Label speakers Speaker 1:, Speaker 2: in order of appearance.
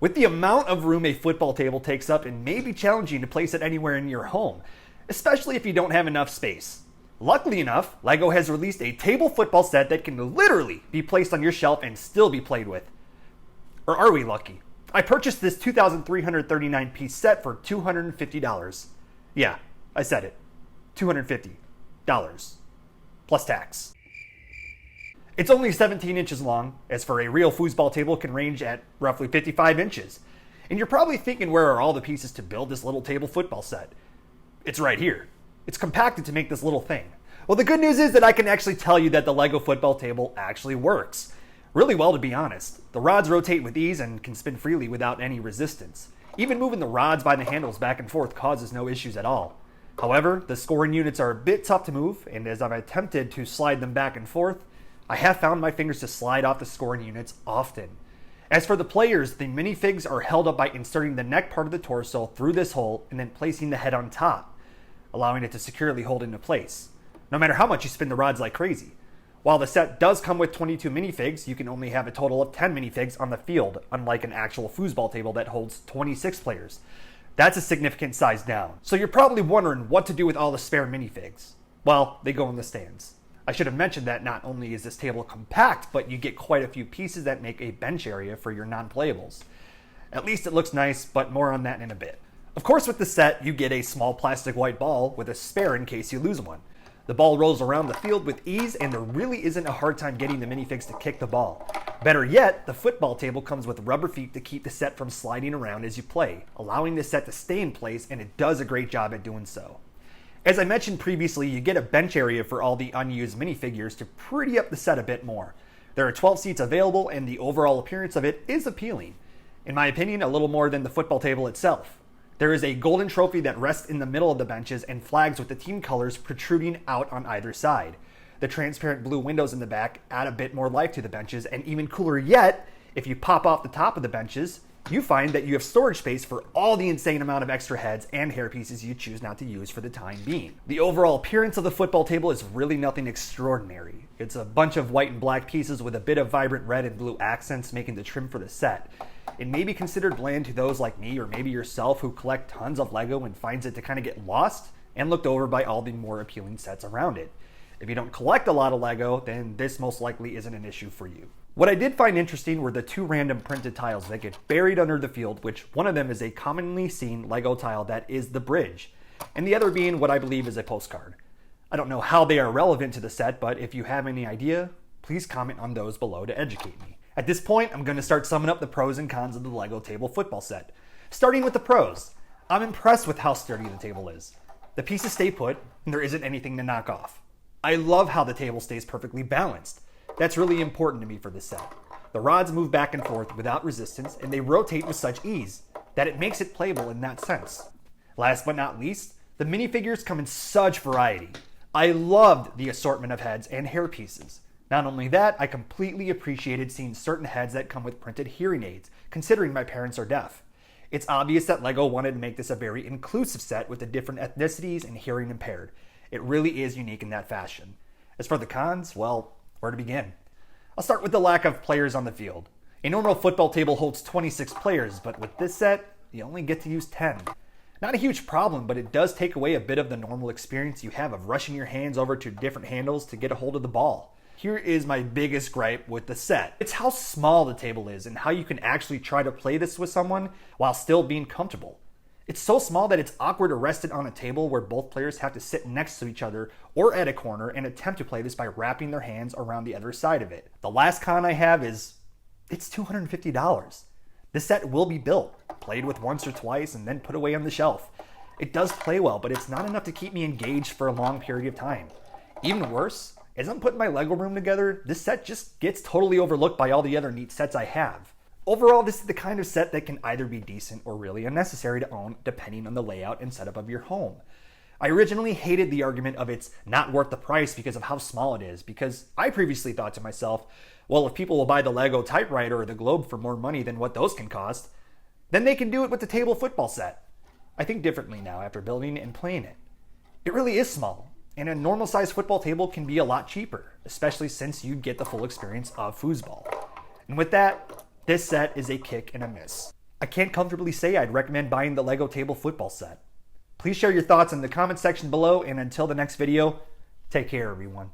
Speaker 1: With the amount of room a football table takes up, it may be challenging to place it anywhere in your home, especially if you don't have enough space. Luckily enough, LEGO has released a table football set that can literally be placed on your shelf and still be played with. Or are we lucky? I purchased this 2,339 piece set for $250. Yeah, I said it. $250. Plus tax. It's only 17 inches long, as for a real foosball table can range at roughly 55 inches. And you're probably thinking, where are all the pieces to build this little table football set? It's right here. It's compacted to make this little thing. Well, the good news is that I can actually tell you that the LEGO football table actually works. Really well, to be honest. The rods rotate with ease and can spin freely without any resistance. Even moving the rods by the handles back and forth causes no issues at all. However, the scoring units are a bit tough to move, and as I've attempted to slide them back and forth, I have found my fingers to slide off the scoring units often. As for the players, the minifigs are held up by inserting the neck part of the torso through this hole and then placing the head on top, allowing it to securely hold into place, no matter how much you spin the rods like crazy. While the set does come with 22 minifigs, you can only have a total of 10 minifigs on the field, unlike an actual foosball table that holds 26 players. That's a significant size down. So you're probably wondering what to do with all the spare minifigs. Well, they go in the stands. I should have mentioned that not only is this table compact, but you get quite a few pieces that make a bench area for your non-playables. At least it looks nice, but more on that in a bit. Of course, with the set, you get a small plastic white ball with a spare in case you lose one. The ball rolls around the field with ease, and there really isn't a hard time getting the minifigs to kick the ball. Better yet, the football table comes with rubber feet to keep the set from sliding around as you play, allowing the set to stay in place, and it does a great job at doing so. As I mentioned previously, you get a bench area for all the unused minifigures to pretty up the set a bit more. There are 12 seats available, and the overall appearance of it is appealing. In my opinion, a little more than the football table itself. There is a golden trophy that rests in the middle of the benches and flags with the team colors protruding out on either side. The transparent blue windows in the back add a bit more life to the benches, and even cooler yet, if you pop off the top of the benches, you find that you have storage space for all the insane amount of extra heads and hair pieces you choose not to use for the time being. The overall appearance of the football table is really nothing extraordinary. It's a bunch of white and black pieces with a bit of vibrant red and blue accents making the trim for the set. It may be considered bland to those like me or maybe yourself who collect tons of LEGO and finds it to kind of get lost and looked over by all the more appealing sets around it. If you don't collect a lot of LEGO, then this most likely isn't an issue for you. What I did find interesting were the two random printed tiles that get buried under the field, which one of them is a commonly seen LEGO tile that is the bridge, and the other being what I believe is a postcard. I don't know how they are relevant to the set, but if you have any idea, please comment on those below to educate me. At this point, I'm going to start summing up the pros and cons of the LEGO table football set. Starting with the pros, I'm impressed with how sturdy the table is. The pieces stay put, and there isn't anything to knock off. I love how the table stays perfectly balanced. That's really important to me for this set. The rods move back and forth without resistance, and they rotate with such ease that it makes it playable in that sense. Last but not least, the minifigures come in such variety. I loved the assortment of heads and hair pieces. Not only that, I completely appreciated seeing certain heads that come with printed hearing aids, considering my parents are deaf. It's obvious that LEGO wanted to make this a very inclusive set with the different ethnicities and hearing impaired. It really is unique in that fashion. As for the cons, well, where to begin? I'll start with the lack of players on the field. A normal football table holds 26 players, but with this set, you only get to use 10. Not a huge problem, but it does take away a bit of the normal experience you have of rushing your hands over to different handles to get a hold of the ball. Here is my biggest gripe with the set. It's how small the table is and how you can actually try to play this with someone while still being comfortable. It's so small that it's awkward to rest it on a table where both players have to sit next to each other or at a corner and attempt to play this by wrapping their hands around the other side of it. The last con I have is it's $250. This set will be built, played with once or twice, and then put away on the shelf. It does play well, but it's not enough to keep me engaged for a long period of time. Even worse, as I'm putting my LEGO room together, this set just gets totally overlooked by all the other neat sets I have. Overall, this is the kind of set that can either be decent or really unnecessary to own depending on the layout and setup of your home. I originally hated the argument of it's not worth the price because of how small it is, because I previously thought to myself, well, if people will buy the LEGO typewriter or the globe for more money than what those can cost, then they can do it with the table football set. I think differently now after building and playing it. It really is small, and a normal sized football table can be a lot cheaper, especially since you get the full experience of foosball. And with that, this set is a kick and a miss. I can't comfortably say I'd recommend buying the Lego table football set. Please share your thoughts in the comment section below, and until the next video, take care everyone.